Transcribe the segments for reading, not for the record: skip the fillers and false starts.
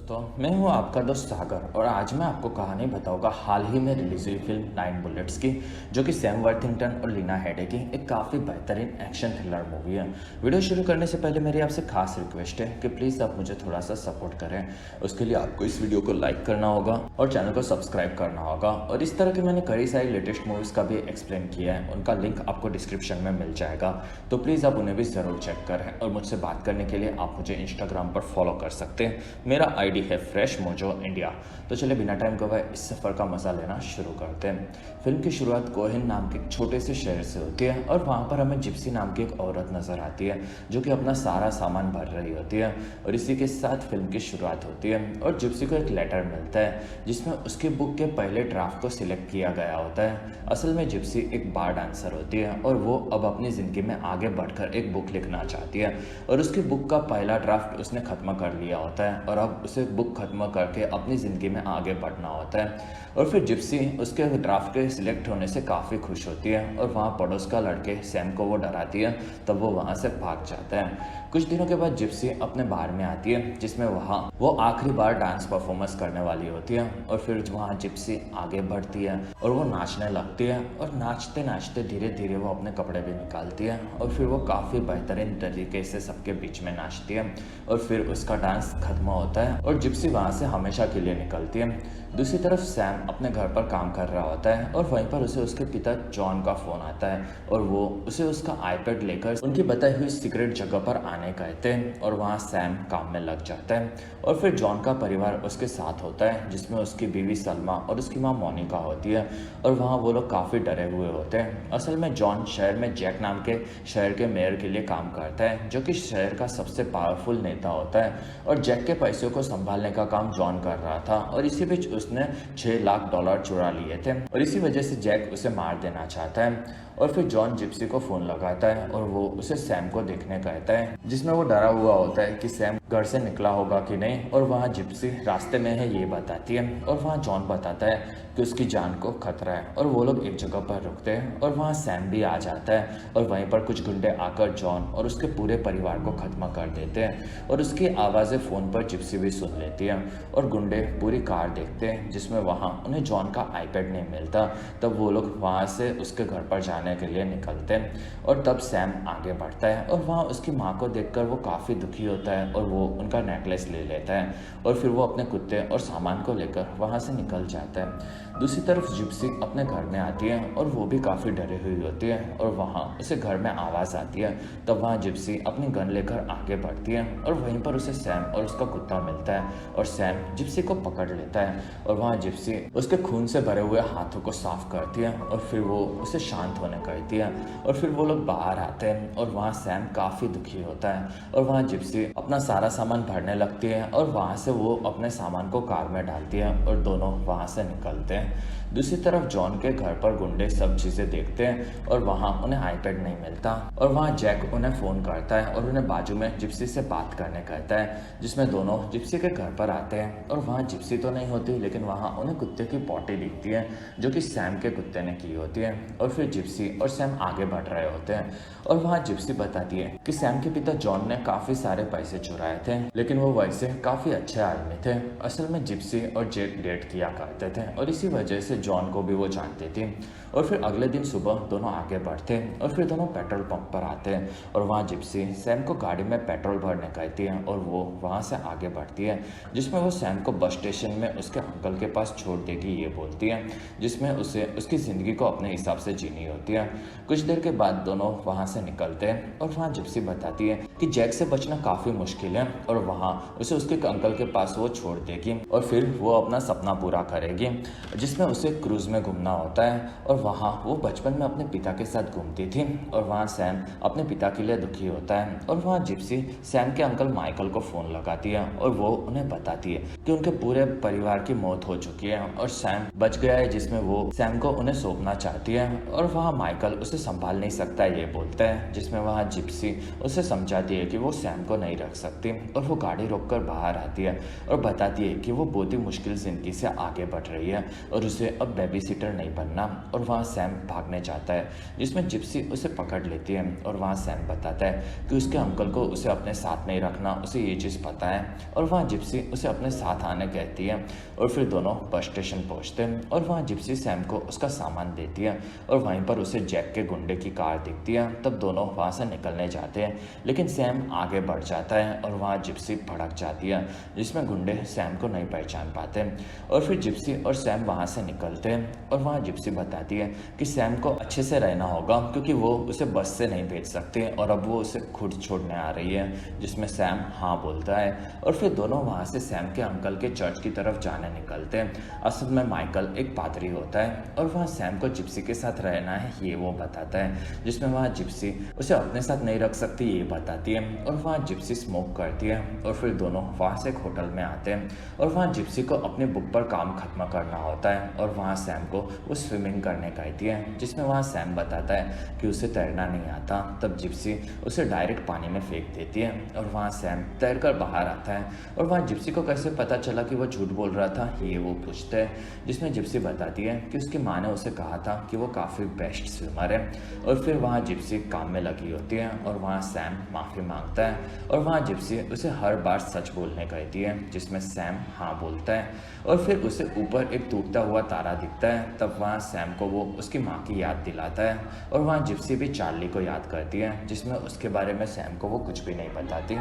दोस्तों, मैं हूं आपका दोस्त सागर और आज मैं आपको कहानी बताऊंगा हाल ही में रिलीज हुई फिल्म 9 बुलेट्स की, जो कि सैम वर्थिंगटन और लीना हेडे की एक काफ़ी बेहतरीन एक्शन थ्रिलर मूवी है। वीडियो शुरू करने से पहले मेरी आपसे खास रिक्वेस्ट है कि प्लीज़ आप मुझे थोड़ा सा सपोर्ट करें। उसके लिए आपको इस वीडियो को लाइक करना होगा और चैनल को सब्सक्राइब करना होगा। और इस तरह की मैंने कई सारी लेटेस्ट मूवीज़ का भी एक्सप्लेन किया है, उनका लिंक आपको डिस्क्रिप्शन में मिल जाएगा, तो प्लीज़ आप उन्हें भी ज़रूर चेक करें। और मुझसे बात करने के लिए आप मुझे इंस्टाग्राम पर फॉलो कर सकते हैं। मेरा आईडी है फ्रेश मोजो इंडिया। तो चलिए बिना टाइम गवाए इस सफ़र का मज़ा लेना शुरू करते हैं। फिल्म की शुरुआत कोहिन नाम के एक छोटे से शहर से होती है और वहाँ पर हमें जिप्सी नाम की एक औरत नज़र आती है, जो कि अपना सारा सामान भर रही होती है। और इसी के साथ फिल्म की शुरुआत होती है और जिप्सी को एक लेटर मिलता है जिसमें उसकी बुक के पहले ड्राफ्ट को सिलेक्ट किया गया होता है। असल में जिप्सी एक बार डांसर होती है और वो अब अपनी ज़िंदगी में आगे बढ़कर एक बुक लिखना चाहती है और उसकी बुक का पहला ड्राफ्ट उसने ख़त्म कर लिया होता है और अब उसे बुक ख़त्म करके अपनी ज़िंदगी में आगे बढ़ना होता है। और फिर जिप्सी उसके ड्राफ्ट के सिलेक्ट होने से काफ़ी खुश होती है और वहाँ पड़ोस का लड़के सैम को वो डराती है, तब वो वहाँ से भाग जाता है। कुछ दिनों के बाद जिप्सी अपने बार में आती है जिसमें वहाँ वो आखिरी बार डांस परफॉर्मेंस करने वाली होती है। और फिर वहाँ जिप्सी आगे बढ़ती है और वो नाचने लगती है और नाचते नाचते धीरे धीरे वो अपने कपड़े भी निकालती है और फिर वो काफ़ी बेहतरीन तरीके से सबके बीच में नाचती है और फिर उसका डांस खत्म होता है और जिप्सी वहाँ से हमेशा के लिए निकलती है। दूसरी तरफ सैम अपने घर पर काम कर रहा होता है और वहीं पर उसे उसके पिता जॉन का फ़ोन आता है और वो उसे उसका आईपैड लेकर उनकी बताई हुई सीक्रेट जगह पर आने कहते हैं और वहाँ सैम काम में लग जाता है। और फिर जॉन का परिवार उसके साथ होता है जिसमें उसकी बीवी सलमा और उसकी माँ मोनिका होती है और वहाँ वो लोग काफ़ी डरे हुए होते हैं। असल में जॉन शहर में जैक नाम के शहर के मेयर के लिए काम करता है, जो कि शहर का सबसे पावरफुल नेता होता है और जैक के पैसों को संभालने का काम जॉन कर रहा था और इसी बीच उसने $6 लाख चुरा लिए थे और इसी वजह से जैक उसे मार देना चाहता है। और फिर जॉन जिप्सी को फ़ोन लगाता है और वो उसे सैम को देखने कहता है, जिसमें वो डरा हुआ होता है कि सैम घर से निकला होगा कि नहीं। और वहाँ जिप्सी रास्ते में है ये बताती है और वहाँ जॉन बताता है कि उसकी जान को खतरा है और वो लोग एक जगह पर रुकते हैं और वहाँ सैम भी आ जाता है और वहीं पर कुछ गुंडे आकर जॉन और उसके पूरे परिवार को ख़त्म कर देते हैं और उसकी आवाज़ें फ़ोन पर जिप्सी भी सुन लेती है और गुंडे पूरी कार देखते हैं जिसमें वहाँ उन्हें जॉन का आईपैड नहीं मिलता। तब वो लोग वहाँ से उसके घर पर जाने के लिए निकलते हैं और तब सैम आगे बढ़ता है और वहाँ उसकी माँ को देखकर वो काफ़ी दुखी होता है और वो उनका नेकलेस ले लेता है और फिर वो अपने कुत्ते और सामान को लेकर वहाँ से निकल जाता है। दूसरी तरफ जिप्सी अपने घर में आती है और वो भी काफ़ी डरी हुई होती है और वहाँ उसे घर में आवाज़ आती है। तब वहाँ जिप्सी अपनी गन लेकर आगे बढ़ती है और वहीं पर उसे सैम और उसका कुत्ता मिलता है और सैम जिप्सी को पकड़ लेता है और वहाँ जिप्सी उसके खून से भरे हुए हाथों को साफ करती है और फिर वो उसे शांत होने कहती है और फिर वो लोग बाहर आते हैं और वहाँ सैम काफ़ी दुखी होता है और वहाँ जिप्सी अपना सारा सामान भरने लगती है और वहाँ से वो अपने सामान को कार में डालती है और दोनों वहाँ से निकलते हैं। दूसरी तरफ जॉन के घर पर गुंडे सब चीज़ें देखते हैं और वहाँ उन्हें आईपैड नहीं मिलता और वहाँ जैक उन्हें फ़ोन करता है और उन्हें बाजू में जिप्सी से बात करने कहता है, जिसमें दोनों जिप्सी के घर पर आते हैं और वहाँ जिप्सी तो नहीं होती, लेकिन वहाँ उन्हें कुत्ते की पॉटी दिखती है जो कि सैम के कुत्ते ने की होती है। और फिर जिप्सी और सैम आगे बढ़ रहे होते हैं और वहाँ जिप्सी बताती है कि सैम के पिता जॉन ने काफ़ी सारे पैसे चुराए थे, लेकिन वो वैसे काफ़ी अच्छे आदमी थे। असल में जिप्सी और जैक डेट किया करते थे और इसी वजह से जॉन को भी वो जानती थी। और फिर अगले दिन सुबह दोनों आगे बढ़ते और फिर दोनों पेट्रोल पंप पर आते हैं और वहाँ जिप्सी सैम को गाड़ी में पेट्रोल भरने कहती है और वो वहाँ से आगे बढ़ती है, जिसमें वो सैम को बस स्टेशन में उसके अंकल के पास छोड़ देगी ये बोलती है, जिसमें उसे उसकी ज़िंदगी को अपने हिसाब से जीनी होती है। कुछ देर के बाद दोनों वहाँ से निकलते हैं और वहाँ जिप्सी बताती है कि जैक से बचना काफ़ी मुश्किल है और वहाँ उसे उसके अंकल के पास वो छोड़ देगी और फिर वो अपना सपना पूरा करेगी, जिसमें उसे क्रूज़ में घूमना होता है। और वहाँ वो बचपन में अपने पिता के साथ घूमती थी और वहाँ सैम अपने पिता के लिए दुखी होता है और वहाँ जिप्सी सैम के अंकल माइकल को फ़ोन लगाती है और वो उन्हें बताती है कि उनके पूरे परिवार की मौत हो चुकी है और सैम बच गया है, जिसमें वो सैम को उन्हें सौंपना चाहती है और वहाँ माइकल उसे संभाल नहीं सकता ये बोलता है, जिसमें वहाँ जिप्सी उसे समझाती है कि वो सैम को नहीं रख सकती और वो गाड़ी रोककर बाहर आती है और बताती है कि वो बहुत ही मुश्किल जिंदगी से आगे बढ़ रही है और उसे अब बेबी सिटर नहीं बनना। और वहाँ सैम भागने जाता है, जिसमें जिप्सी उसे पकड़ लेती है और वहाँ सैम बताता है कि उसके अंकल को उसे अपने साथ नहीं रखना, उसे ये चीज़ पता है। और वहाँ जिप्सी उसे अपने साथ आने कहती है और फिर दोनों बस स्टेशन पहुँचते हैं और वहाँ जिप्सी सैम को उसका सामान देती है और वहीं पर उसे जैक के गुंडे की कार दिखती है। तब दोनों वहाँ से निकलने जाते हैं, लेकिन सैम आगे बढ़ जाता है और वहाँ जिप्सी भड़क जाती है, जिसमें गुंडे सैम को नहीं पहचान पाते और फिर जिप्सी और सैम वहाँ से निकलते हैं और वहाँ जिप्सी बताती है कि सैम को अच्छे से रहना होगा क्योंकि वो उसे बस से नहीं भेज सकते और अब वो उसे खुद छोड़ने आ रही है, जिसमें सैम हाँ बोलता है और फिर दोनों वहाँ से सैम के अंकल के चर्च की तरफ जाने निकलते हैं। असल में माइकल एक पादरी होता है और वहाँ सैम को जिप्सी के साथ रहना है ये वो बताता है, जिसमें वहाँ जिप्सी उसे अपने साथ नहीं रख सकती ये बताती है और वहाँ जिप्सी स्मोक करती है और फिर दोनों वहाँ से एक होटल में आते हैं और वहाँ जिप्सी को अपनी बुक पर काम खत्म करना होता है और वहाँ सैम को वो स्विमिंग करने कहती है, जिसमें वहाँ सैम बताता है कि उसे तैरना नहीं आता। तब जिप्सी उसे डायरेक्ट पानी में फेंक देती है और वहाँ सैम तैर कर बाहर आता है और वहाँ जिप्सी को कैसे पता चला कि वो झूठ बोल रहा था ये वो पूछता है, जिसमें जिप्सी बताती है कि उसकी माँ ने उसे कहा था कि वो काफ़ी बेस्ट स्विमर है। और फिर वहाँ जिप्सी काम में लगी होती है और वहाँ सैम माफ़ी मांगता है और वहाँ जिप्सी उसे हर बार सच बोलने कहती है, जिसमें सैम हाँ बोलता है और फिर उसे ऊपर एक टूटता हुआ तारा दिखता है। तब वहाँ सैम को वो उसकी माँ की याद दिलाता है और वहाँ जिप्सी भी चार्ली को याद करती है, जिसमें उसके बारे में सैम को वो कुछ भी नहीं बताती।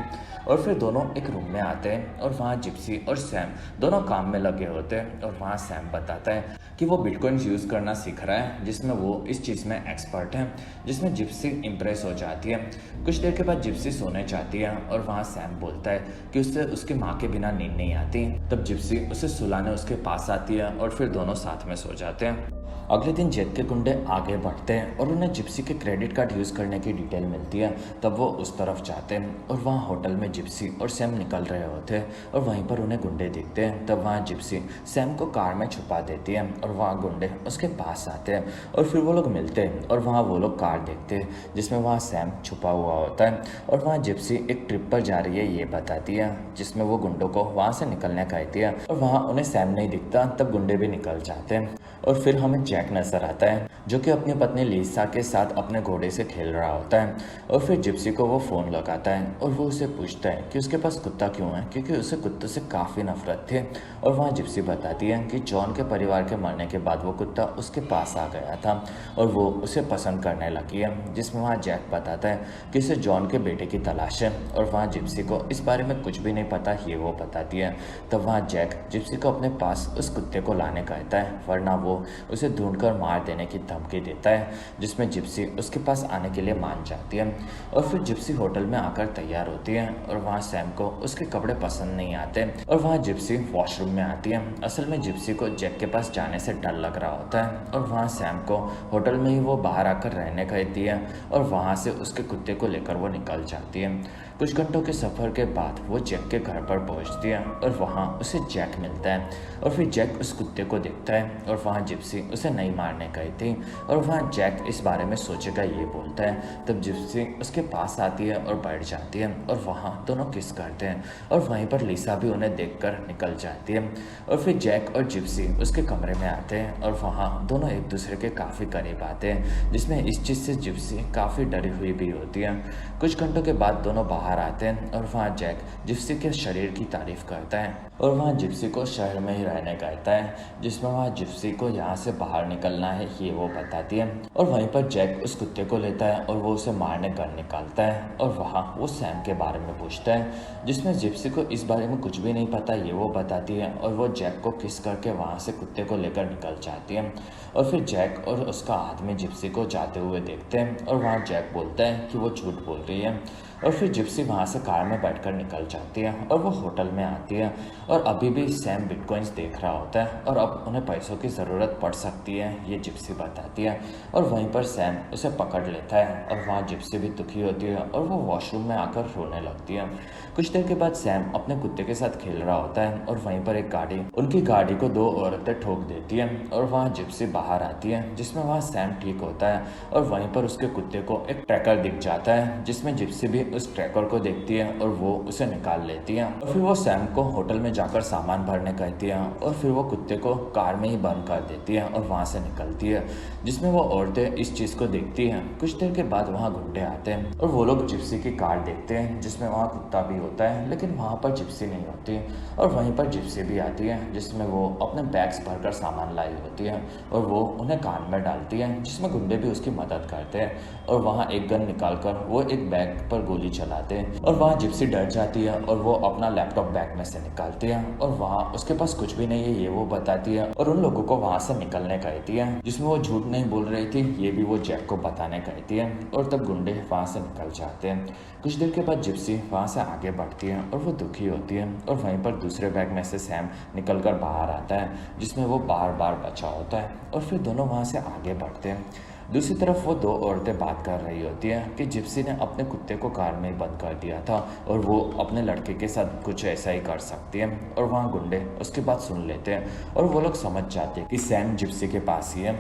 और फिर दोनों एक रूम में आते हैं और वहाँ जिप्सी और सैम दोनों काम में लगे होते हैं और वहाँ सैम बताता है कि वो बिटकॉइन यूज़ करना सीख रहा है, जिसमें वो इस चीज़ में एक्सपर्ट है, जिसमें जिप्सी इम्प्रेस हो जाती है। कुछ देर के बाद जिप्सी सोने चाहती है और वहाँ सैम बोलता है कि उससे उसकी माँ के बिना नींद नहीं आती। तब जिप्सी उसे सुलाने उसके पास आती है और फिर दोनों साथ में सो जाते हैं। अगले दिन जैक के गुंडे आगे बढ़ते हैं और उन्हें जिप्सी के क्रेडिट कार्ड यूज़ करने की डिटेल मिलती है। तब वो उस तरफ जाते हैं और वहाँ होटल में जिप्सी और सैम निकल रहे होते हैं और वहीं पर उन्हें गुंडे दिखते हैं। तब वहाँ जिप्सी सैम को कार में छुपा देती है और वहाँ गुंडे उसके पास आते हैं और फिर वो लोग मिलते हैं और वहाँ वो लोग कार देखते हैं, जिसमें वहाँ सैम छुपा हुआ होता है और वहाँ जिप्सी एक ट्रिप पर जा रही है ये बताती है, जिसमें वो गुंडों को वहाँ से निकलने कहती है और वहाँ उन्हें सैम नहीं दिखता। तब गुंडे भी निकल जाते हैं और फिर हमें जैक नजर आता है जो कि अपनी पत्नी लिसा के साथ अपने घोड़े से खेल रहा होता है और फिर जिप्सी को वो फ़ोन लगाता है और वो उसे पूछता है कि उसके पास कुत्ता क्यों है, क्योंकि उसे कुत्तों से काफ़ी नफरत थी। और वहाँ जिप्सी बताती है कि जॉन के परिवार के मरने के बाद वो कुत्ता उसके पास आ गया था और वो उसे पसंद करने लगी है, जिसमें वहाँ जैक बताता है कि उसे जॉन के बेटे की तलाश है और वहाँ जिप्सी को इस बारे में कुछ भी नहीं पता ये वो बताती है। तब वहाँ जैक जिप्सी को अपने पास उस कुत्ते को लाने कहता है, वरना वो उसे ढूंढकर मार देने की धमकी देता है, जिसमें जिप्सी उसके पास आने के लिए मान जाती है। और फिर जिप्सी होटल में आकर तैयार होती है और वहाँ सैम को उसके कपड़े पसंद नहीं आते और वहाँ जिप्सी वॉशरूम में आती है। असल में जिप्सी को जैक के पास जाने से डर लग रहा होता है और वहाँ सैम को होटल में ही वो बाहर आकर रहने कहती है और वहाँ से उसके कुत्ते को लेकर वो निकल जाती है। कुछ घंटों के सफ़र के बाद वो जैक के घर पर पहुंचती है और वहाँ उसे जैक मिलता है और फिर जैक उस कुत्ते को देखता है और वहाँ जिप्सी उसे नहीं मारने गई थी और वहाँ जैक इस बारे में सोचेगा ये बोलता है। तब जिप्सी उसके पास आती है और बैठ जाती है और वहाँ दोनों किस करते हैं और वहीं पर लिसा भी उन्हें देखकर निकल जाती है। और फिर जैक और जिप्सी उसके कमरे में आते हैं और वहाँ दोनों एक दूसरे के काफ़ी करीब आते हैं, जिसमें इस चीज़ से जिप्सी काफ़ी डरी हुई भी होती है। कुछ घंटों के बाद दोनों बाहर आते हैं और वहाँ जैक जिप्सी के शरीर की तारीफ करता है और वहाँ जिप्सी को शहर में ही रहने कहता है, जिसमें वहाँ जिप्सी को यहाँ से बाहर निकलना है ये वो बताती है। और वहीं पर जैक उस कुत्ते को लेता है और वो उसे मारने घर निकालता है और वहाँ वो सैम के बारे में पूछता है, जिसमें जिप्सी को इस बारे में कुछ भी नहीं पता ये वो बताती है और वो जैक को किस करके वहाँ से कुत्ते को लेकर निकल जाती है। और फिर जैक और उसका आदमी जिप्सी को जाते हुए देखते हैं और वहाँ जैक बोलता है कि वो झूठ बोल रही है और फिर जिप्सी वहाँ से कार में बैठकर निकल जाती है और वो होटल में आती है और अभी भी सैम बिटकॉइंस देख रहा होता है और अब उन्हें पैसों की ज़रूरत पड़ सकती है, ये जिप्सी बताती है। और वहीं पर सैम उसे पकड़ लेता है और वहाँ जिप्सी भी दुखी होती है और वो वॉशरूम में आकर रोने लगती है। कुछ देर के बाद सैम अपने कुत्ते के साथ खेल रहा होता है और वहीं पर एक गाड़ी उनकी गाड़ी को दो औरतें ठोक देती है और वहाँ जिप्सी बाहर आती है, जिसमें वहाँ सैम ठीक होता है और वहीं पर उसके कुत्ते को एक ट्रैकर दिख जाता है, जिसमें जिप्सी भी उस ट्रैकर को देखती है और वो उसे निकाल लेती है। और फिर वो सैम को होटल में जाकर सामान भरने कहती है और फिर वो कुत्ते को कार में ही बंद कर देती है और वहाँ से निकलती है, जिसमें वो औरतें इस चीज़ को देखती हैं। कुछ देर के बाद वहाँ गुंडे आते हैं और वो लोग जिप्सी की कार देखते हैं, जिसमें वहाँ कुत्ता भी होता है, लेकिन वहाँ पर जिप्सी नहीं होती। और वहीं पर जिप्सी भी आती है, जिसमें वो अपने बैग्स भरकर सामान लाई होती है और वो उन्हें कान में डालती है, जिसमें गुंडे भी उसकी मदद करते हैं। और वहाँ एक गन निकालकर वो एक बैग पर गोली चलाते हैं और वहाँ जिप्सी डर जाती है और वो अपना लैपटॉप बैग में से निकालती है और वहाँ उसके पास कुछ भी नहीं है, ये वो बताती है और उन लोगों को वहाँ से निकलने कहती है, जिसमें वो झूठ नहीं बोल रही थी, ये भी वो जैक को बताने कहती है। और तब गुंडे वहाँ से निकल जाते हैं। कुछ देर के बाद जिप्सी वहाँ से आगे बढ़ती है और वो दुखी होती है और वहीं पर दूसरे बैग में से सैम निकलकर बाहर आता है, जिसमें वो बार बार बचा होता है और फिर दोनों वहाँ से आगे बढ़ते हैं। दूसरी तरफ वो दो औरतें बात कर रही होती हैं कि जिप्सी ने अपने कुत्ते को कार में ही बंद कर दिया था और वो अपने लड़के के साथ कुछ ऐसा ही कर सकती है। और वहाँ गुंडे उसकी बात सुन लेते हैं और वो लोग समझ जाते हैं कि सैम जिप्सी के पास ही है।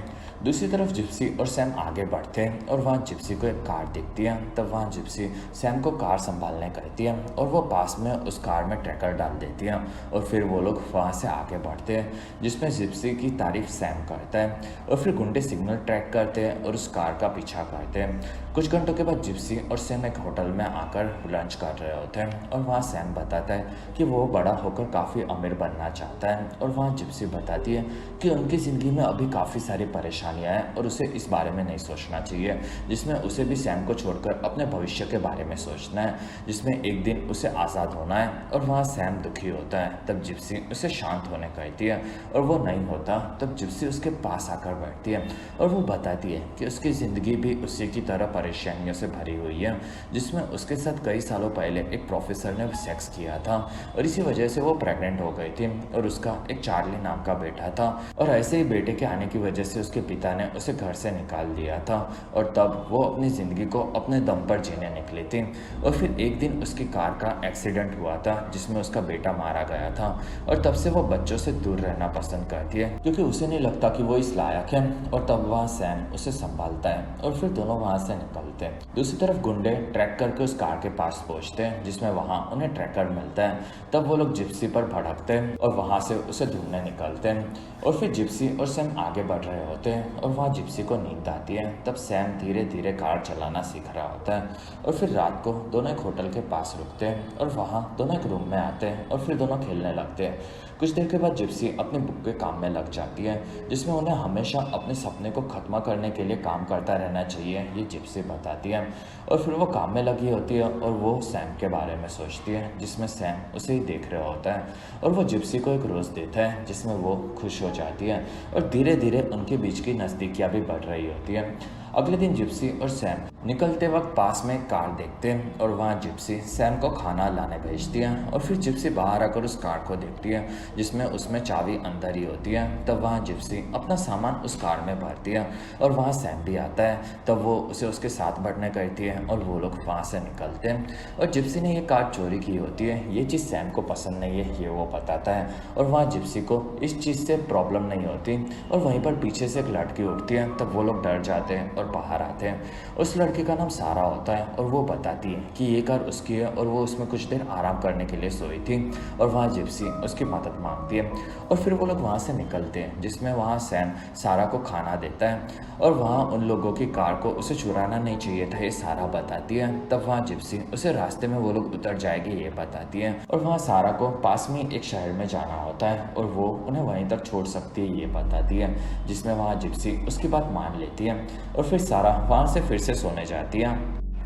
दूसरी तरफ जिप्सी और सैम आगे बढ़ते हैं और वहाँ जिप्सी को एक कार दिखती है। तब वहाँ जिप्सी सैम को कार संभालने कहती है और वो पास में उस कार में ट्रैकर डाल देती है और फिर वो लोग वहाँ से आगे बढ़ते हैं, जिसमें जिप्सी की तारीफ सैम करता है। और फिर गुंडे सिग्नल ट्रैक करते हैं और उस कार का पीछा करते हैं। कुछ घंटों के बाद जिप्सी और सैम एक होटल में आकर लंच कर रहे होते हैं और वहाँ सैम बताता है कि वो बड़ा होकर काफ़ी अमीर बनना चाहता है और वहाँ जिप्सी बताती है कि उनकी ज़िंदगी में अभी काफ़ी सारी परेशानियाँ हैं और उसे इस बारे में नहीं सोचना चाहिए, जिसमें उसे भी सैम को छोड़कर अपने भविष्य के बारे में सोचना है, जिसमें एक दिन उसे आज़ाद होना है। और वहाँ सैम दुखी होता है। तब जिप्सी उसे शांत होने कहती है और वो नहीं होता। तब जिप्सी उसके पास आकर बैठती है और वो बताती है कि उसकी ज़िंदगी भी उसी की तरह परेशानियों से भरी हुई है, जिसमें उसके साथ कई सालों पहले एक प्रोफेसर ने सेक्स किया था और इसी वजह से वो प्रेग्नेंट हो गई थी और उसका एक चार्ली नाम का बेटा था। और ऐसे ही बेटे के आने की वजह से उसके पिता ने उसे घर से निकाल दिया था और तब वो अपनी ज़िंदगी को अपने दम पर जीने निकली थी। और फिर एक दिन उसकी कार का एक्सीडेंट हुआ था, जिसमें उसका बेटा मारा गया था और तब से वो बच्चों से दूर रहना पसंद करती है, क्योंकि उसे नहीं लगता कि वो इस लायक है। और तब वहाँ सैम उसे संभालता है और फिर दोनों वहाँ से निकलते हैं। दूसरी तरफ गुंडे ट्रैक करके उस कार के पास पहुँचते हैं, जिसमें वहाँ उन्हें ट्रैकर मिलता है। तब वो लोग जिप्सी पर भड़कते हैं और वहाँ से उसे ढूंढने निकलते हैं। और फिर जिप्सी और सैम आगे बढ़ रहे होते हैं और वहाँ जिप्सी को नींद आती है। तब सैम धीरे धीरे कार चलाना सीख रहा होता है और फिर रात को दोनों एक होटल के पास रुकते हैं और वहाँ दोनों एक रूम में आते हैं और फिर दोनों खेलने लगते हैं। कुछ देर के बाद जिप्सी अपनी बुक के काम में लग जाती है, जिसमें उन्हें हमेशा अपने सपने को ख़त्म करने के लिए काम करता रहना चाहिए, ये जिप्सी बताती है। और फिर वो काम में लगी होती है और वो सैम के बारे में सोचती है, जिसमें सैम उसे ही देख रहा होता है और वो जिप्सी को एक रोज़ देता है, जिसमें वो खुश हो जाती है और धीरे धीरे उनके बीच की नज़दीकियाँ भी बढ़ रही होती है। अगले दिन जिप्सी और सैम निकलते वक्त पास में एक कार देखते हैं और वहाँ जिप्सी सैम को खाना लाने भेजती है और फिर जिप्सी बाहर आकर उस कार को देखती है, जिसमें उसमें चाबी अंदर ही होती है। तब वहाँ जिप्सी अपना सामान उस कार में भरती है और वहाँ सैम भी आता है। तब वो उसे उसके साथ बढ़ने कहती है और वो लोग वहाँ से निकलते हैं। और जिप्सी ने ये कार चोरी की होती है, ये चीज़ सैम को पसंद नहीं है, ये वो बताता है। और वहाँ जिप्सी को इस चीज़ से प्रॉब्लम नहीं होती और वहीं पर पीछे से एक लड़की उठती है। तब वो लोग डर जाते हैं और बाहर आते हैं। उस लड़की का नाम सारा होता है और वो बताती है कि ये कार उसकी है और वो उसमें कुछ देर आराम करने के लिए सोई थी। और वहाँ जिप्सी उसकी मदद मांगती है और फिर वो लोग वहाँ से निकलते हैं, जिसमें वहाँ सैम सारा को खाना देता है और वहाँ उन लोगों की कार को उसे चुराना नहीं चाहिए था, ये सारा बताती है। तब वहाँ जिप्सी उसे रास्ते में वो लोग उतर जाएगी, ये बताती है। और वहाँ सारा को पास में एक शहर में जाना होता है और वो उन्हें वहीं तक छोड़ सकती है, ये बताती है, जिसमें वहाँ जिप्सी उसकी बात मान लेती है। और फिर सारा वहाँ से फिर से सोने जाती है।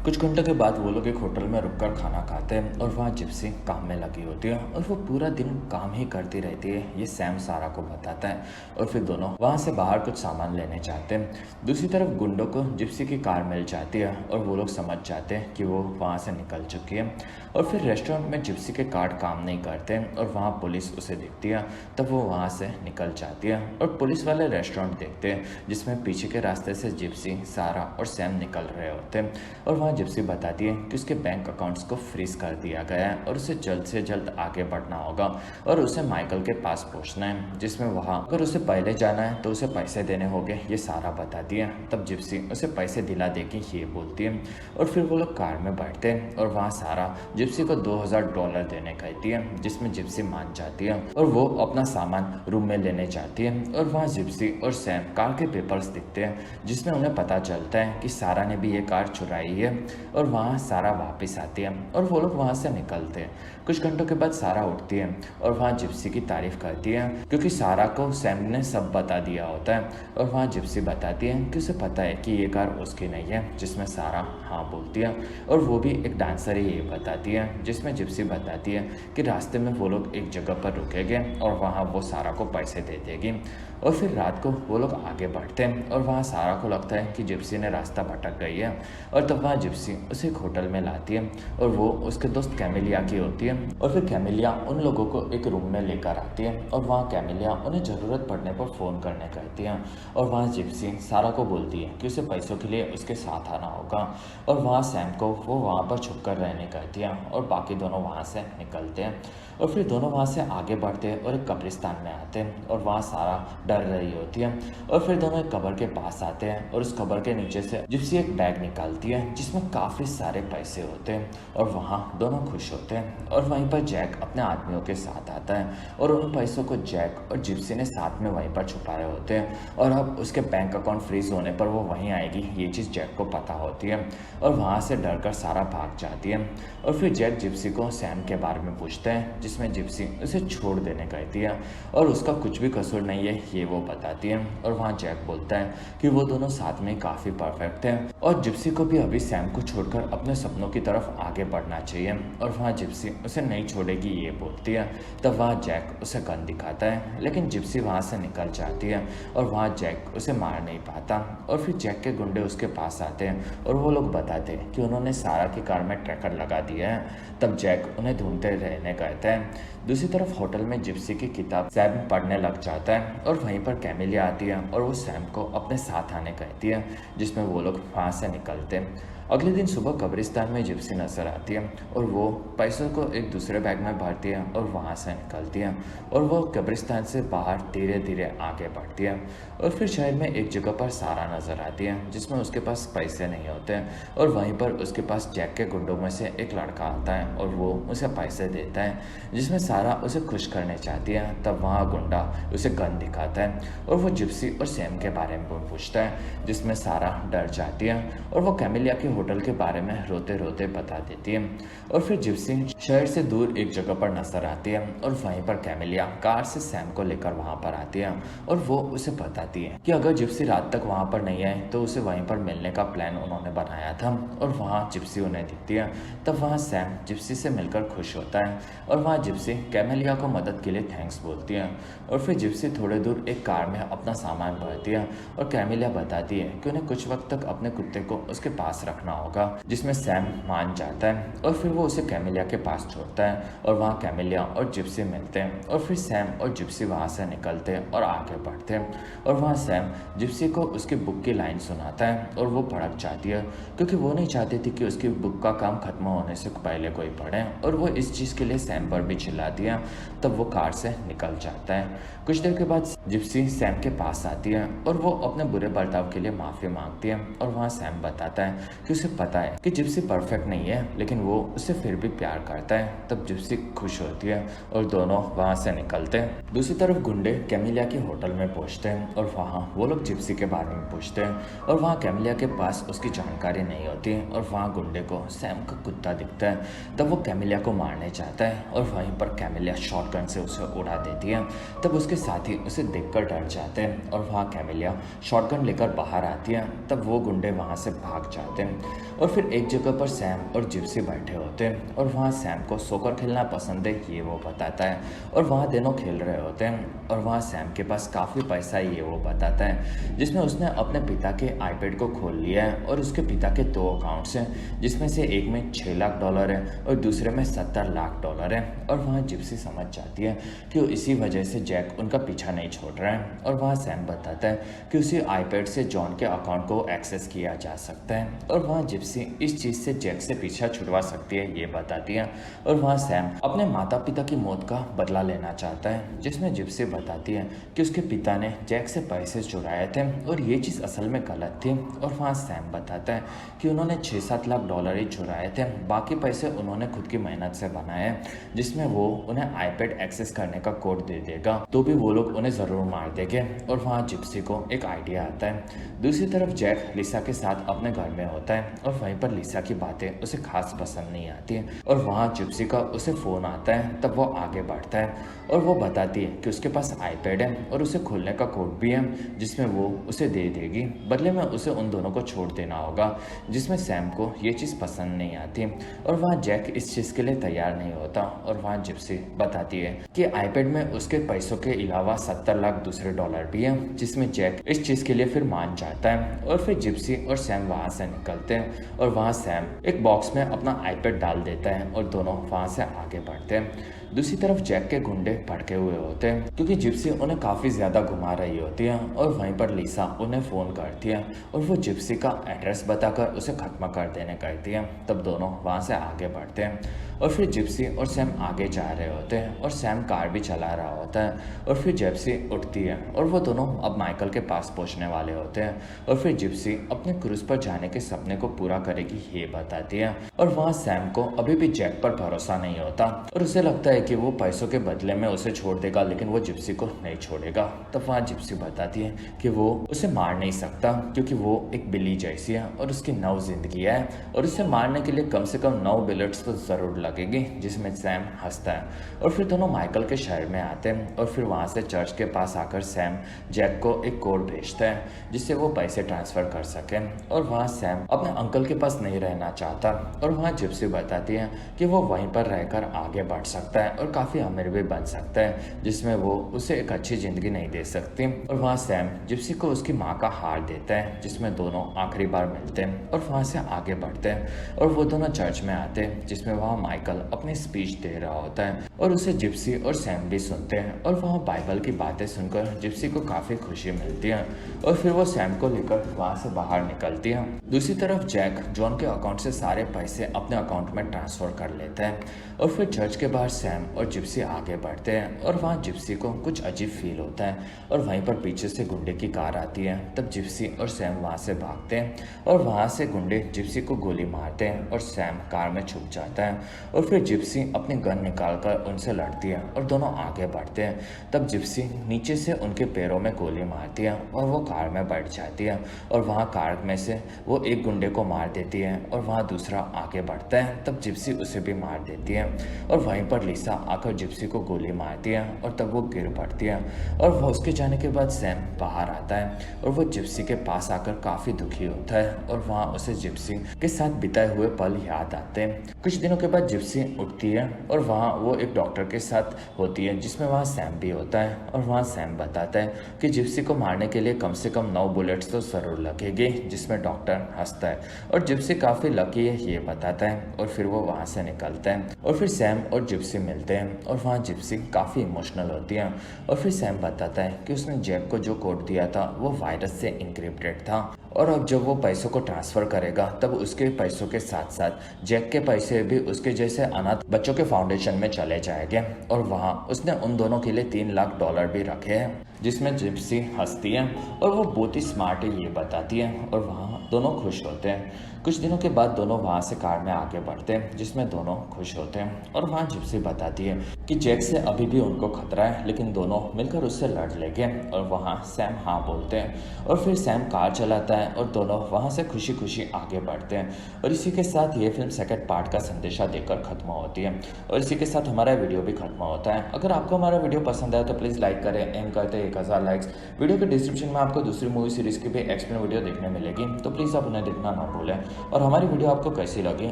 कुछ घंटों के बाद वो लोग एक होटल में रुककर खाना खाते हैं और वहाँ जिप्सी काम में लगी होती है और वो पूरा दिन काम ही करती रहती है। ये सैम सारा को बताता है और फिर दोनों वहाँ से बाहर कुछ सामान लेने जाते हैं। दूसरी तरफ गुंडों को जिप्सी की कार मिल जाती है और वो लोग समझ जाते हैं कि वो वहाँ से निकल चुकी है। और फिर रेस्टोरेंट में जिप्सी के कार्ड काम नहीं करते और वहाँ पुलिस उसे दिखती है, तब वो वहाँ से निकल जाती है और पुलिस वाले रेस्टोरेंट देखते हैं जिसमें पीछे के रास्ते से जिप्सी, सारा और सैम निकल रहे होते हैं। और वहाँ जिप्सी बताती है कि उसके बैंक अकाउंट्स को फ्रीज कर दिया गया है और उसे जल्द से जल्द आगे बढ़ना होगा और उसे माइकल के पास पहुँचना है, जिसमें वहाँ अगर उसे पहले जाना है तो उसे पैसे देने होंगे, ये सारा बताती है। तब जिप्सी उसे पैसे दिला देगी, ये बोलती है। और फिर वो लोग कार में बैठते हैं और वहाँ सारा जिप्सी को $2000 देने कहती है, जिसमें जिप्सी मान जाती है और वो अपना सामान रूम में लेने जाती है। और वहाँ जिप्सी और सैम कार के पेपर्स दिखते हैं जिसमें उन्हें पता चलता है कि सारा ने भी ये कार चुराई है। और वहाँ सारा वापस आती है और वो लोग वहाँ से निकलते हैं। कुछ घंटों के बाद सारा उठती है और वहाँ जिप्सी की तारीफ करती है क्योंकि सारा को सैम ने सब बता दिया होता है। और वहाँ जिप्सी बताती है कि उसे पता है कि ये कार उसकी नहीं है, जिसमें सारा हाँ बोलती है। और वो भी एक डांसर ही ये बताती है, जिसमें जिप्सी बताती है कि रास्ते में वो लोग एक जगह पर रुकेंगे और वहाँ वो सारा को पैसे दे देगी। और फिर रात को वो लोग आगे बढ़ते हैं और वहाँ सारा को लगता है कि जिप्सी ने रास्ता भटक गई है। और तब वहाँ जिप्सी उसे एक होटल में लाती है और वो उसके दोस्त कैमिलिया की होती है। और फिर कैमिलिया उन लोगों को एक रूम में लेकर आती है और वहाँ कैमिलिया उन्हें ज़रूरत पड़ने पर फ़ोन करने कहती है। और वहाँ जिप्सी सारा को बोलती है कि उसे पैसों के लिए उसके साथ आना होगा। और वहाँ सैम को वो वहाँ पर छुप कर रहने कहती है और बाकी दोनों वहाँ से निकलते हैं। और फिर दोनों वहाँ से आगे बढ़ते हैं और एक कब्रिस्तान में आते हैं और वहाँ सारा डर रही होती है। और फिर दोनों एक कब्र के पास आते हैं और उस कब्र के नीचे से जिप्सी एक बैग निकालती है जिसमें काफ़ी सारे पैसे होते हैं और वहाँ दोनों खुश होते हैं। और वहीं पर जैक अपने आदमियों के साथ आता है और उन पैसों को जैक और जिप्सी ने साथ में वहीं पर छुपाए होते हैं और अब उसके बैंक अकाउंट फ्रीज होने पर वो वहीं आएगी, ये चीज़ जैक को पता होती है। और वहाँ से डर कर सारा भाग जाती है। और फिर जैक जिप्सी को सैम के बारे में पूछते हैं, जिसमें जिप्सी उसे छोड़ देने कहती है और उसका कुछ भी कसूर नहीं है, ये वो बताती है। और वहाँ जैक बोलता है कि वो दोनों साथ में काफ़ी परफेक्ट हैं और जिप्सी को भी अभी सैम को छोड़कर अपने सपनों की तरफ आगे बढ़ना चाहिए। और वहाँ जिप्सी उसे नहीं छोड़ेगी, ये बोलती है। तब वहाँ जैक उसे गन दिखाता है लेकिन जिप्सी वहाँ से निकल जाती है और वहाँ जैक उसे मार नहीं पाता। और फिर जैक के गुंडे उसके पास आते हैं और वो लोग बताते हैं कि उन्होंने सारा की कार में ट्रैकर लगा दिया है। तब जैक उन्हें ढूंढते रहने कहते हैं। दूसरी तरफ होटल में जिप्सी की किताब सैम पढ़ने लग जाता है और वहीं पर कैमिलिया आती है और वो सैम को अपने साथ आने कहती है, जिसमें वो लोग वहाँ से निकलते हैं। अगले दिन सुबह कब्रिस्तान में जिप्सी नजर आती है और वो पैसों को एक दूसरे बैग में भरती है और वहाँ से निकलती है और वो कब्रिस्तान से बाहर धीरे धीरे आगे बढ़ती है। और फिर शहर में एक जगह पर सारा नजर आती है जिसमें उसके पास पैसे नहीं होते हैं और वहीं पर उसके पास जैक के गुंडों में से एक लड़का आता है और वो उसे पैसे देता है, जिसमें सारा उसे खुश करने चाहती है। तब वहाँ गुंडा उसे गन दिखाता है और वो जिप्सी और सैम के बारे में पूछता है, जिसमें सारा डर जाती है और वो कैमिलिया के होटल के बारे में रोते रोते बता देती है। और फिर जिप्सी शहर से दूर एक जगह पर नजर आती है और वहीं पर कैमिलिया कार से सैम को लेकर वहां पर आती है और वो उसे बताती है कि अगर जिप्सी रात तक वहां पर नहीं आए तो उसे वहीं पर मिलने का प्लान उन्होंने बनाया था। और वहाँ जिप्सी उन्हें दिखती है। तब वहाँ सैम जिप्सी से मिलकर खुश होता है और वहाँ जिप्सी कैमिलिया को मदद के लिए थैंक्स बोलती है। और फिर जिप्सी थोड़े दूर एक कार में अपना सामान भरती है और कैमिलिया बताती है कि उन्हें कुछ वक्त तक अपने कुत्ते को उसके पास रखना होगा, जिसमें सैम मान जाता है। और फिर वो उसे कैमिलिया के पास छोड़ता है और वहाँ कैमिलिया और जिप्सी मिलते हैं और फिर सैम और जिप्सी वहाँ से निकलते हैं और आगे बढ़ते हैं। और वहाँ सैम जिप्सी को उसकी बुक की लाइन सुनाता है और वो भड़क जाती है क्योंकि वो नहीं चाहती थी कि उसकी बुक का काम खत्म होने से पहले कोई पढ़े और वो इस चीज़ के लिए सैम पर भी चिल्लाती है। तब वो कार से निकल जाता है। कुछ देर के बाद जिप्सी सैम के पास आती है और वो अपने बुरे बर्ताव के लिए माफ़ी मांगती है और वहाँ सैम बताता है कि उसे पता है कि जिप्सी परफेक्ट नहीं है लेकिन वो उसे फिर भी प्यार करता है। तब जिप्सी खुश होती है और दोनों वहाँ से निकलते हैं। दूसरी तरफ गुंडे कैमिलिया के होटल में पहुँचते हैं और वहाँ वो लोग जिप्सी के बारे में पूछते हैं और वहाँ कैमिलिया के पास उसकी जानकारी नहीं होती और वहाँ गुंडे को सैम का कुत्ता दिखता है। तब वो कैमिलिया को मारने चाहता है और वहीं पर कैमिलिया शॉटगन से उसे उड़ा देती है। तब उसके साथी उसे देखकर डर जाते हैं और वहाँ कैमिलिया शॉटगन लेकर बाहर आती है। तब वो गुंडे वहाँ से भाग जाते हैं और फिर एक जगह पर सैम और जिप्सी बैठे होते हैं और वहाँ सैम को सोकर खेलना पसंद है ये वो बताता है और वहाँ दोनों खेल रहे होते हैं और वहाँ सैम के पास काफ़ी पैसा है ये वो बताता है, जिसमें उसने अपने पिता के आईपैड को खोल लिया है और उसके पिता के 2 अकाउंट्स हैं, जिसमें से एक में $6 लाख है और दूसरे में $70 लाख है। और वहाँ जिप्सी समझ जाती है कि इसी वजह से जैक उनका पीछा नहीं छोड़ रहा है और वहाँ सैम बताता है कि उसी आईपैड से जॉन के अकाउंट को एक्सेस किया जा सकता है और वहाँ जिप्सी इस चीज़ से जैक से पीछा छुड़वा सकती है ये बताती है। और वहाँ सैम अपने माता पिता की मौत का बदला लेना चाहता है, जिसमें जिप्सी बताती है कि उसके पिता ने जैक से पैसे चुराए थे और ये चीज़ असल में गलत थी। और वहाँ सैम बताता है कि उन्होंने $6-7 लाख ही चुराए थे, बाकी पैसे उन्होंने खुद की मेहनत से बनाए, जिसमें वो उन्हें आईपैड एक्सेस करने का कोड दे देगा तो भी वो लोग उन्हें ज़रूर मार देंगे। और वहाँ जिप्सी को एक आइडिया आता है। दूसरी तरफ जैक लिसा के साथ अपने घर में होता है और वहीं पर लिसा की बातें उसे खास पसंद नहीं आती है और वहाँ जिप्सी का उसे फ़ोन आता है। तब वो आगे बढ़ता है और वो बताती है कि उसके पास आईपैड है और उसे खोलने का कोड भी है, जिसमें वो उसे दे देगी, बदले में उसे उन दोनों को छोड़ देना होगा, जिसमें सैम को ये चीज़ पसंद नहीं आती और वहाँ जैक इस चीज़ के लिए तैयार नहीं होता। और वहाँ जिप्सी बताती है कि आईपैड में उसके पैसों के अलावा $70 लाख दूसरे डॉलर भी है, जिसमें जैक इस चीज़ के लिए फिर मान जाता है। और फिर जिप्सी और सैम वहाँ से निकलते हैं और वहाँ सैम एक बॉक्स में अपना आईपैड डाल देता है और दोनों वहाँ से आगे बढ़ते हैं। दूसरी तरफ जैक के गुंडे भड़के हुए होते हैं क्योंकि जिप्सी उन्हें काफ़ी ज़्यादा घुमा रही होती है और वहीं पर लिसा उन्हें फ़ोन करती है और वो जिप्सी का एड्रेस बताकर उसे ख़त्म कर देने कहती है। तब दोनों वहाँ से आगे बढ़ते हैं और फिर जिप्सी और सैम आगे जा रहे होते हैं और सैम कार भी चला रहा होता है और फिर जिप्सी उठती है और वो दोनों अब माइकल के पास पहुँचने वाले होते हैं और फिर जिप्सी अपने क्रूज पर जाने के सपने को पूरा करेगी ये बताती है। और वहाँ सैम को अभी भी जैक पर भरोसा नहीं होता और उसे लगता है कि वो पैसों के बदले में उसे छोड़ देगा, लेकिन वो जिप्सी को नहीं छोड़ेगा। तब वहाँ जिप्सी बताती है कि वो उसे मार नहीं सकता क्योंकि वो एक बिल्ली जैसी है और उसकी 9 जिंदगी है और उसे मारने के लिए कम से कम 9 बुलेट्स तो ज़रूर लगेगी, जिसमें सैम हंसता है। और फिर दोनों माइकल के शहर में आते हैं और फिर वहाँ से चर्च के पास आकर सैम जैक को एक कोड भेजता है जिससे वो पैसे ट्रांसफ़र कर सके। और वहाँ सैम अपने अंकल के पास नहीं रहना चाहता और वहाँ जिप्सी बताती है कि वो वहीं पर रहकर आगे बढ़ सकता है और काफ़ी अमीर भी बन सकता है, जिसमें वो उसे एक अच्छी ज़िंदगी नहीं दे सकती। और वहाँ सैम जिप्सी को उसकी माँ का हार देता है, जिसमें दोनों आखिरी बार मिलते हैं और वहाँ से आगे बढ़ते हैं और वो दोनों चर्च में आते हैं, जिसमें वहाँ माइकल अपनी स्पीच दे रहा होता है और उसे जिप्सी और सैम भी सुनते हैं और वहाँ बाइबल की बातें सुनकर जिप्सी को काफ़ी खुशी मिलती है और फिर वो सैम को लेकर वहाँ से बाहर निकलती है। दूसरी तरफ जैक जॉन के अकाउंट से सारे पैसे अपने अकाउंट में ट्रांसफ़र कर लेता है और फिर चर्च के बाहर सैम और जिप्सी आगे बढ़ते हैं और वहाँ जिप्सी को कुछ अजीब फील होता है और वहीं पर पीछे से गुंडे की कार आती है। तब जिप्सी और सैम वहाँ से भागते हैं और वहाँ से गुंडे जिप्सी को गोली मारते हैं और सैम कार में छुप जाता है और फिर जिप्सी अपनी गन निकालकर उनसे लड़ती है और दोनों आगे बढ़ते हैं। तब जिप्सी नीचे से उनके पैरों में गोली मारती है और वो कार में बैठ जाती है और वहाँ कार में से वो एक गुंडे को मार देती है और वहाँ दूसरा आगे बढ़ता है। तब जिप्सी उसे भी मार देती है और वहीं पर लिसा आकर जिप्सी को गोली मारती है और तब वो गिर पड़ती है और वह उसके जाने के बाद सैम बाहर आता है और वो जिप्सी के पास आकर काफ़ी दुखी होता है और वहाँ उसे जिप्सी के साथ बिताए हुए पल याद आते हैं। कुछ दिनों के बाद जिप्सी उठती है और वहाँ वो एक डॉक्टर के साथ होती है, जिसमें वहाँ सैम भी होता है और वहाँ सैम बताता है कि जिप्सी को मारने के लिए कम से कम 9 बुलेट्स तो ज़रूर लगेगी, जिसमें डॉक्टर हंसता है और जिप्सी काफ़ी लकी है ये बताता है और फिर वो वहाँ से निकलता है और फिर सैम और जिप्सी मिलते हैं और वहाँ जिप्सी काफ़ी इमोशनल होती है और फिर सैम बताता है कि उसने जैक को जो कोड दिया था वो वायरस से इंक्रिप्टेड था और अब जब वो पैसों को ट्रांसफ़र करेगा तब उसके पैसों के साथ साथ जैक के पैसे भी उसके जैसे अनाथ बच्चों के फाउंडेशन में चले जाएंगे। और वहाँ उसने उन दोनों के लिए $3 लाख भी रखे हैं, जिसमें जिप्सी हंसती है और वो बहुत ही स्मार्ट है ये बताती है और वहाँ दोनों खुश होते हैं। कुछ दिनों के बाद दोनों वहाँ से कार में आगे बढ़ते हैं, जिसमें दोनों खुश होते हैं और वहाँ जिप्सी बताती है कि जैक से अभी भी उनको खतरा है, लेकिन दोनों मिलकर उससे लड़ लेंगे और वहाँ सैम हाँ बोलते हैं और फिर सैम कार चलाता है और दोनों वहाँ से खुशी खुशी आगे बढ़ते हैं। और इसी के साथ ये फिल्म सेकंड पार्ट का संदेशा देकर खत्म होती है। और इसी के साथ हमारा वीडियो भी खत्म होता है। अगर आपको हमारा वीडियो पसंद आए तो प्लीज़ लाइक करें, एम करते हैं 1000 लाइक्स। वीडियो के डिस्क्रिप्शन में आपको दूसरी मूवी सीरीज़ की भी एक्सप्लेन वीडियो देखने मिलेगी, तो प्लीज़ आप उन्हें देखना ना भूलें। और हमारी वीडियो आपको कैसी लगी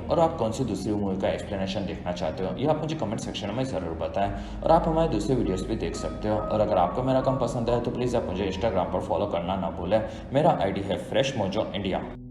और आप कौन सी दूसरी मूवी का एक्सप्लेनेशन देखना चाहते हो, ये आप मुझे कमेंट सेक्शन में ज़रूर बताएं। और आप हमारे दूसरे वीडियोस भी देख सकते हो। और अगर आपको मेरा काम पसंद है तो प्लीज़ आप मुझे इंस्टाग्राम पर फॉलो करना ना भूलें। मेरा आईडी है फ्रेश मोजो इंडिया।